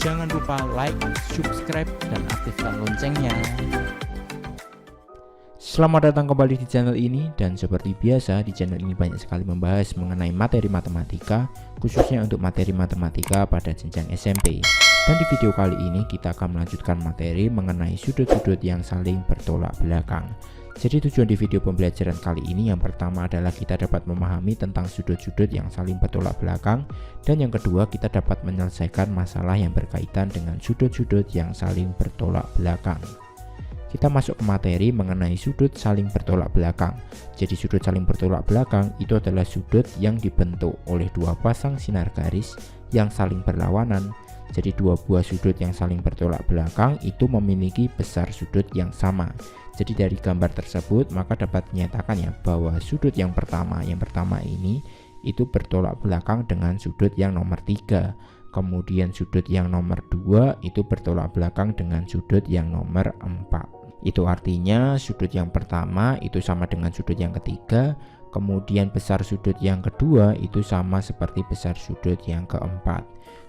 Jangan lupa like, subscribe, dan aktifkan loncengnya. Selamat datang kembali di channel ini, dan seperti biasa di channel ini banyak sekali membahas mengenai materi matematika, khususnya untuk materi matematika pada jenjang SMP. Dan di video kali ini kita akan melanjutkan materi mengenai sudut-sudut yang saling bertolak belakang. Jadi tujuan di video pembelajaran kali ini yang pertama adalah kita dapat memahami tentang sudut-sudut yang saling bertolak belakang, dan yang kedua kita dapat menyelesaikan masalah yang berkaitan dengan sudut-sudut yang saling bertolak belakang. Kita masuk ke materi mengenai sudut saling bertolak belakang. Jadi sudut saling bertolak belakang itu adalah sudut yang dibentuk oleh dua pasang sinar garis yang saling berlawanan. Jadi dua buah sudut yang saling bertolak belakang itu memiliki besar sudut yang sama. Jadi dari gambar tersebut maka dapat dinyatakan ya bahwa sudut yang pertama ini itu bertolak belakang dengan sudut yang nomor 3. Kemudian sudut yang nomor 2 itu bertolak belakang dengan sudut yang nomor 4. Itu artinya sudut yang pertama itu sama dengan sudut yang ketiga, kemudian besar sudut yang kedua itu sama seperti besar sudut yang keempat.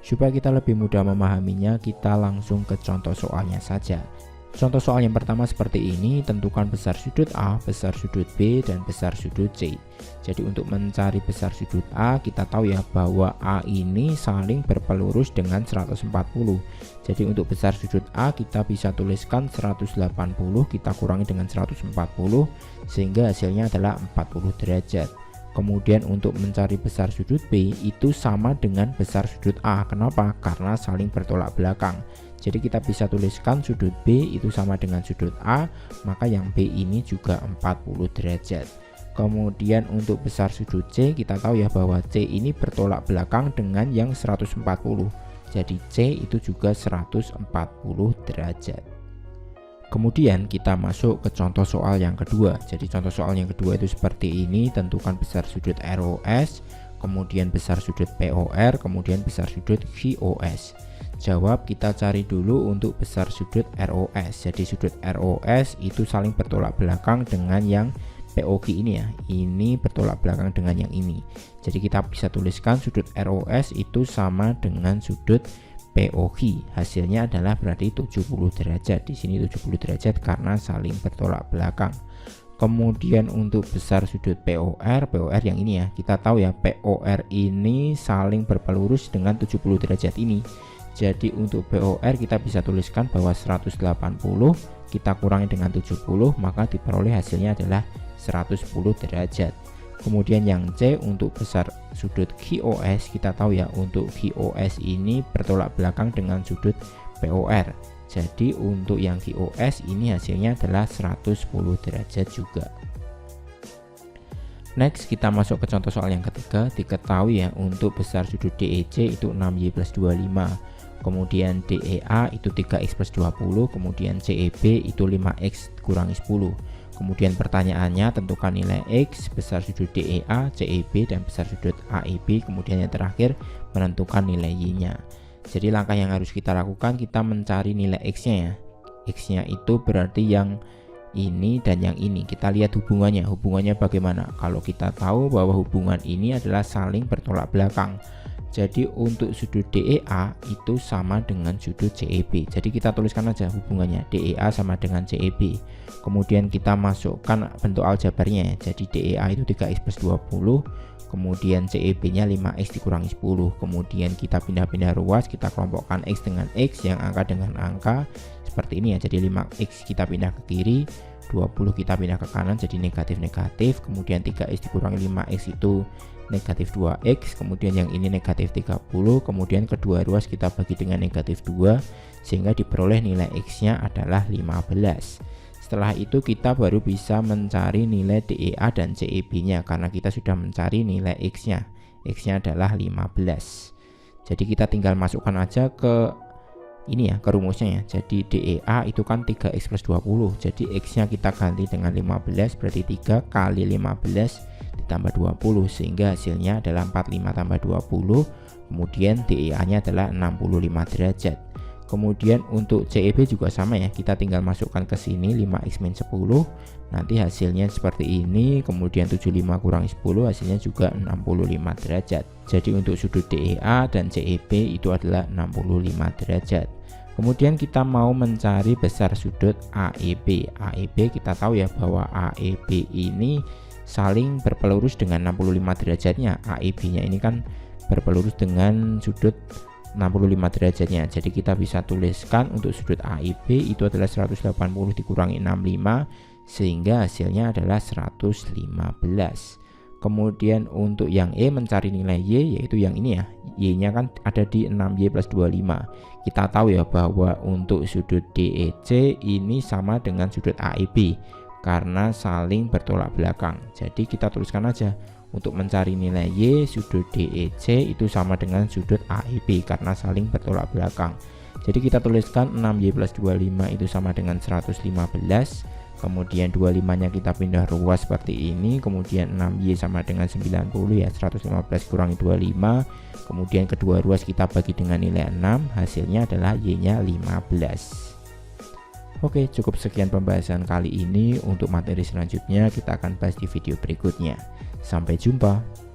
Supaya kita lebih mudah memahaminya, kita langsung ke contoh soalnya saja. Contoh soal yang pertama seperti ini, tentukan besar sudut A, besar sudut B, dan besar sudut C. Jadi untuk mencari besar sudut A, kita tahu ya bahwa A ini saling berpelurus dengan 140. Jadi untuk besar sudut A kita bisa tuliskan 180, kita kurangi dengan 140, sehingga hasilnya adalah 40 derajat. Kemudian untuk mencari besar sudut B itu sama dengan besar sudut A. Kenapa? Karena saling bertolak belakang. Jadi kita bisa tuliskan sudut B itu sama dengan sudut A, maka yang B ini juga 40 derajat. Kemudian untuk besar sudut C kita tahu ya bahwa C ini bertolak belakang dengan yang 140. Jadi C itu juga 140 derajat. Kemudian kita masuk ke contoh soal yang kedua. Jadi contoh soal yang kedua itu seperti ini, tentukan besar sudut ROS, kemudian besar sudut POR, kemudian besar sudut QOS. Jawab, kita cari dulu untuk besar sudut ROS. Jadi sudut ROS itu saling bertolak belakang dengan yang POQ ini ya. Ini bertolak belakang dengan yang ini. Jadi kita bisa tuliskan sudut ROS itu sama dengan sudut POQ. Hasilnya adalah berarti 70 derajat. Di sini 70 derajat karena saling bertolak belakang. Kemudian untuk besar sudut POR yang ini ya. Kita tahu ya POR ini saling berpelurus dengan 70 derajat ini. Jadi untuk POR kita bisa tuliskan bahwa 180 kita kurangi dengan 70, maka diperoleh hasilnya adalah 110 derajat. Kemudian yang C untuk besar sudut QOS, kita tahu ya untuk QOS ini bertolak belakang dengan sudut POR. Jadi untuk yang QOS ini hasilnya adalah 110 derajat juga. Next kita masuk ke contoh soal yang ketiga. Diketahui ya untuk besar sudut DEC itu 6Y+25. Kemudian DEA itu 3x plus 20, kemudian CEB itu 5x kurangi 10. Kemudian pertanyaannya, tentukan nilai X, besar sudut DEA, CEB, dan besar sudut AEB. Kemudian yang terakhir menentukan nilai Y-nya. Jadi langkah yang harus kita lakukan, kita mencari nilai X-nya ya. X-nya itu berarti yang ini dan yang ini. Kita lihat hubungannya bagaimana. Kalau kita tahu bahwa hubungan ini adalah saling bertolak belakang. Jadi untuk sudut DEA itu sama dengan sudut CEB. Jadi kita tuliskan aja hubungannya, DEA sama dengan CEB. Kemudian kita masukkan bentuk aljabarnya. Jadi DEA itu 3x plus 20, kemudian CEB nya 5x dikurangi 10. Kemudian kita pindah-pindah ruas, kita kelompokkan X dengan X, yang angka dengan angka, seperti ini ya. Jadi 5x kita pindah ke kiri, 20 kita pindah ke kanan, jadi negatif-negatif. Kemudian 3x dikurangi 5x itu negatif 2x, kemudian yang ini negatif 30, kemudian kedua ruas kita bagi dengan negatif 2, sehingga diperoleh nilai X nya adalah 15. Setelah itu kita baru bisa mencari nilai DEA dan CEB nya, karena kita sudah mencari nilai X nya. X nya adalah 15. Jadi kita tinggal masukkan aja ke ini ya, ke rumusnya ya. Jadi DEA itu kan 3x plus 20, jadi X nya kita ganti dengan 15, berarti 3 kali 15 ditambah 20, sehingga hasilnya adalah 45 tambah 20. Kemudian DEA nya adalah 65 derajat. Kemudian untuk CEB juga sama ya, kita tinggal masukkan ke sini 5x-10, nanti hasilnya seperti ini. Kemudian 75 kurang 10 hasilnya juga 65 derajat. Jadi untuk sudut DEA dan CEB itu adalah 65 derajat. Kemudian kita mau mencari besar sudut AEB. AEB kita tahu ya bahwa AEB ini saling berpelurus dengan 65 derajatnya. AEB nya ini kan berpelurus dengan sudut 65 derajatnya. Jadi kita bisa tuliskan untuk sudut AEB itu adalah 180 dikurangi 65 sehingga hasilnya adalah 115. Kemudian untuk yang E mencari nilai Y, yaitu yang ini ya, Y nya kan ada di 6Y plus 25. Kita tahu ya bahwa untuk sudut DEC ini sama dengan sudut AEB karena saling bertolak belakang. Jadi kita tuliskan aja untuk mencari nilai Y, sudut DEC itu sama dengan sudut AEB karena saling bertolak belakang. Jadi kita tuliskan 6Y plus 25 itu sama dengan 115. Kemudian 25 nya kita pindah ruas seperti ini. Kemudian 6Y sama dengan 90 ya, 115 kurangi 25. Kemudian kedua ruas kita bagi dengan nilai 6, hasilnya adalah Y nya 15. Oke, cukup sekian pembahasan kali ini. Untuk materi selanjutnya kita akan bahas di video berikutnya. Sampai jumpa.